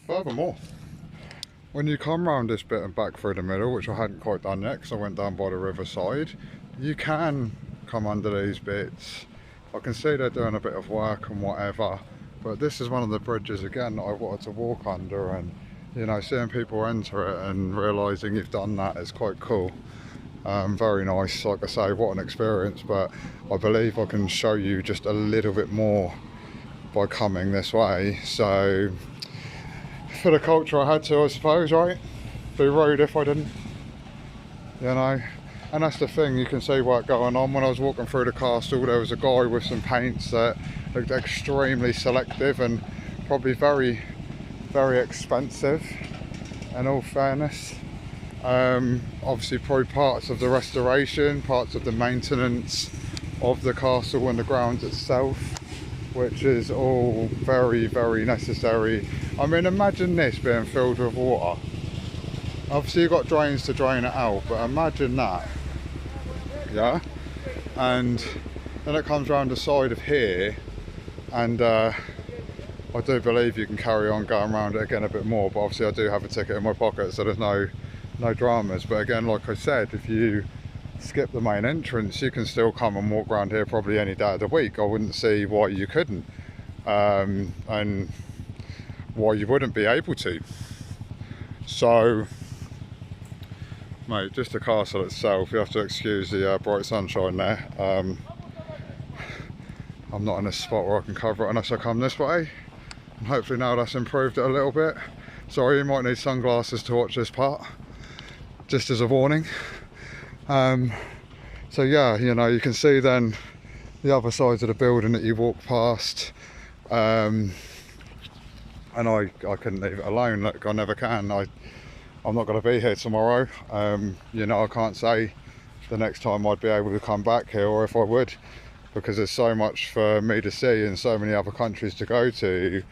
Furthermore, when you come round this bit and back through the middle, which I hadn't quite done yet because I went down by the riverside, you can come under these bits. I can see they're doing a bit of work and whatever, but this is one of the bridges again that I wanted to walk under, and you know, seeing people enter it and realising you've done that is quite cool. Very nice, like I say, what an experience. But I believe I can show you just a little bit more by coming this way. So for the culture I had to, I suppose, right? Be rude if I didn't, you know. And that's the thing, you can see what's going on. When I was walking through the castle, there was a guy with some paints that looked extremely selective and probably very, very expensive, in all fairness. Obviously probably parts of the restoration, parts of the maintenance of the castle and the grounds itself, which is all very, very necessary. I mean, imagine this being filled with water. Obviously you've got drains to drain it out, but imagine that. Yeah, and then it comes around the side of here, and I do believe you can carry on going around it again a bit more, but obviously I do have a ticket in my pocket, so there's no dramas. But again, like I said, if you skip the main entrance, you can still come and walk around here probably any day of the week. I wouldn't see why you couldn't, and why you wouldn't be able to. So mate, just the castle itself, you have to excuse the bright sunshine there. I'm not in a spot where I can cover it unless I come this way, and hopefully now that's improved it a little bit. Sorry, you might need sunglasses to watch this part, just as a warning. So yeah, you know, you can see then the other sides of the building that you walk past, and I couldn't leave it alone. Look, I never can. I'm not going to be here tomorrow. You know, I can't say the next time I'd be able to come back here, or if I would, because there's so much for me to see and so many other countries to go to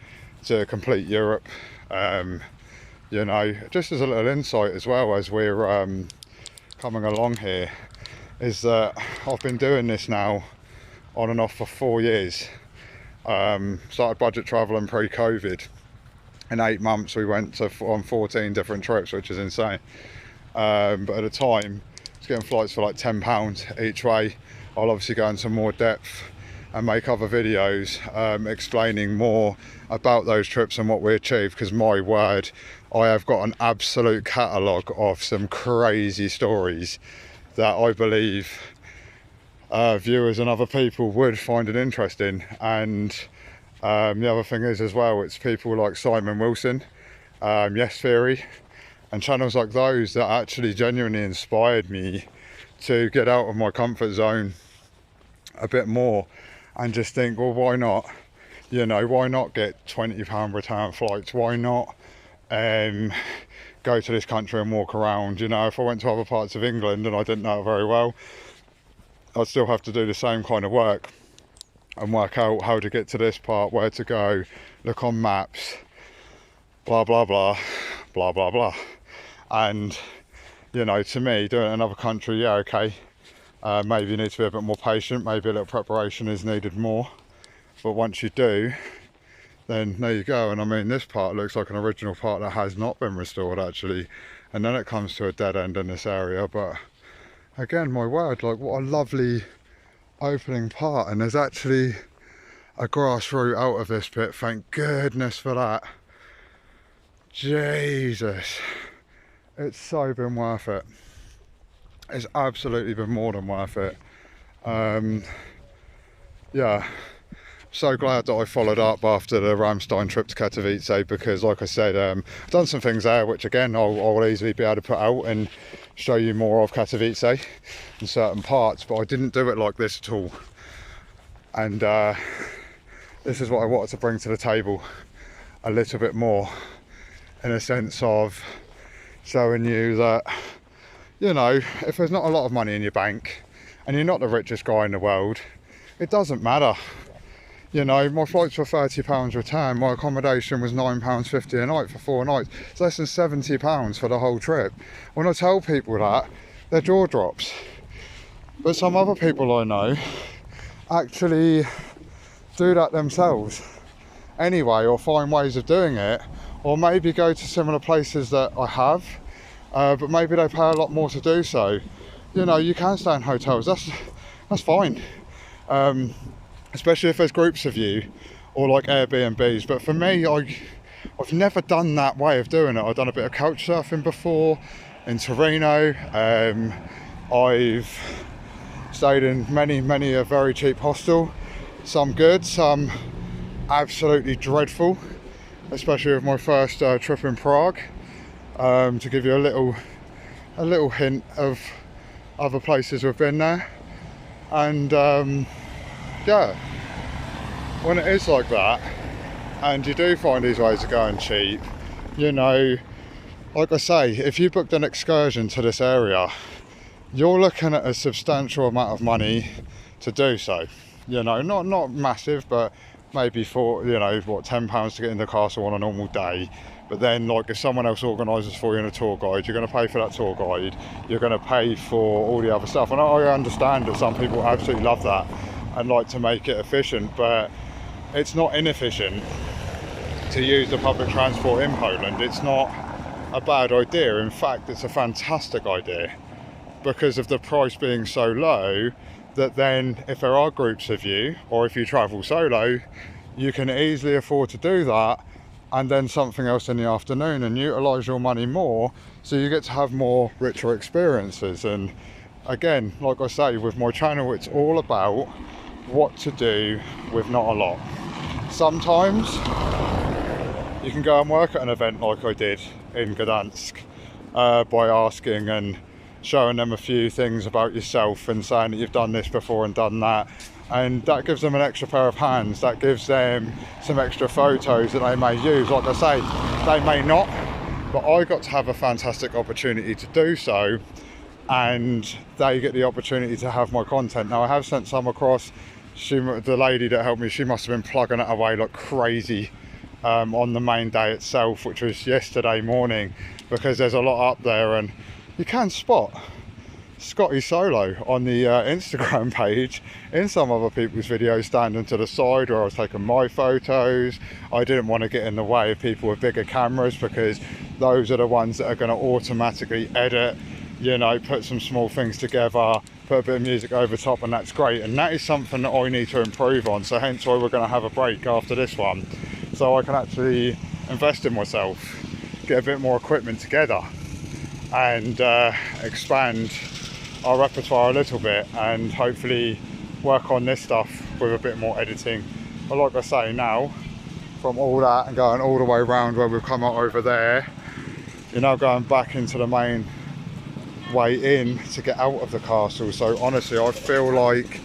complete Europe. You know, just as a little insight as well, as we're coming along here, is that I've been doing this now on and off for 4 years. Started budget traveling pre-COVID. In 8 months we went on 14 different trips, which is insane. But at the time I was getting flights for like £10 each way. I'll obviously go into more depth and make other videos explaining more about those trips and what we achieved, because my word, I have got an absolute catalogue of some crazy stories that I believe viewers and other people would find it interesting. And the other thing is as well, it's people like Simon Wilson, Yes Theory, and channels like those that actually genuinely inspired me to get out of my comfort zone a bit more and just think, well, why not? You know, why not get £20 return flights? Why not go to this country and walk around? You know, if I went to other parts of England and I didn't know it very well, I'd still have to do the same kind of work and work out how to get to this part, where to go, look on maps, blah blah blah, blah blah blah. And you know, to me, doing it in another country, yeah, okay, maybe you need to be a bit more patient, maybe a little preparation is needed more, but once you do, then there you go. And I mean, this part looks like an original part that has not been restored actually, and then it comes to a dead end in this area. But again, my word, like, what a lovely opening part. And there's actually a grass route out of this bit, thank goodness for that. Jesus, it's so been worth it. It's absolutely been more than worth it. Yeah, so glad that I followed up after the Ramstein trip to Katowice, because like I said, I've done some things there which again I'll easily be able to put out and show you more of Katowice in certain parts, but I didn't do it like this at all. And this is what I wanted to bring to the table a little bit more, in a sense of showing you that, you know, if there's not a lot of money in your bank and you're not the richest guy in the world, it doesn't matter. You know, my flights were £30 return, my accommodation was £9.50 a night for 4 nights. It's less than £70 for the whole trip. When I tell people that, their jaw drops. But some other people I know actually do that themselves anyway, or find ways of doing it, or maybe go to similar places that I have, but maybe they pay a lot more to do so. You know, you can stay in hotels, that's fine, especially if there's groups of you, or like Airbnbs. But for me, I've never done that way of doing it. I've done a bit of couch surfing before in Torino. I've stayed in many a very cheap hostel, some good, some absolutely dreadful, especially with my first trip in Prague, to give you a little hint of other places we've been there. And yeah, when it is like that and you do find these ways of going cheap, you know, like I say, if you booked an excursion to this area, you're looking at a substantial amount of money to do so. You know, not massive, but maybe for, you know, what, £10 to get in the castle on a normal day. But then, like, if someone else organises for you in a tour guide, you're going to pay for that tour guide, you're going to pay for all the other stuff. And I understand that some people absolutely love that and like to make it efficient, but it's not inefficient to use the public transport in Poland. It's not a bad idea. In fact, it's a fantastic idea, because of the price being so low, that then if there are groups of you, or if you travel solo, you can easily afford to do that, and then something else in the afternoon, and utilise your money more, so you get to have more richer experiences. And again, like I say, with my channel, it's all about what to do with not a lot. Sometimes you can go and work at an event like I did in Gdansk, by asking and showing them a few things about yourself and saying that you've done this before and done that, and that gives them an extra pair of hands, that gives them some extra photos that they may use. Like I say, they may not, but I got to have a fantastic opportunity to do so, and they get the opportunity to have my content. Now, I have sent some across. The lady that helped me, she must have been plugging it away like crazy on the main day itself, which was yesterday morning, because there's a lot up there. And you can spot Scotty Solo on the Instagram page in some other people's videos, standing to the side where I was taking my photos. I didn't want to get in the way of people with bigger cameras, because those are the ones that are going to automatically edit, you know, put some small things together, put a bit of music over top, and that's great. And that is something that I need to improve on, so hence why we're going to have a break after this one, so I can actually invest in myself, get a bit more equipment together, and expand our repertoire a little bit, and hopefully work on this stuff with a bit more editing. But like I say, now from all that and going all the way around where we've come out over there, you're now going back into the main way in to get out of the castle. So honestly, I feel like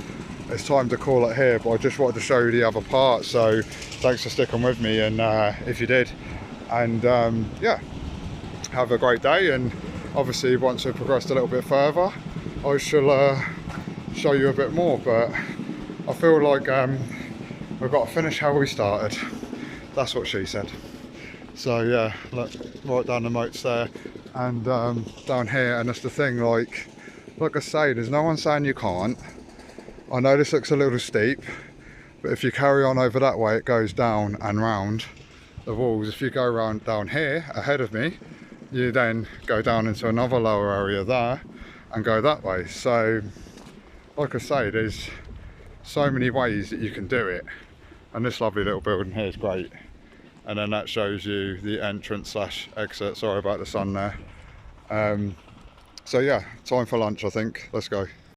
it's time to call it here, but I just wanted to show you the other part. So thanks for sticking with me, and if you did, and yeah, have a great day. And obviously once we've progressed a little bit further, I shall show you a bit more, but I feel like we've got to finish how we started. That's what she said. So yeah, look, right down the moats there, and down here. And that's the thing, like I say, there's no one saying you can't. I know this looks a little steep, but if you carry on over that way, it goes down and round the walls. If you go around down here ahead of me, you then go down into another lower area there and go that way. So like I say, there's so many ways that you can do it, and this lovely little building here is great. And then that shows you the entrance / exit. Sorry about the sun there. So yeah, time for lunch, I think. Let's go.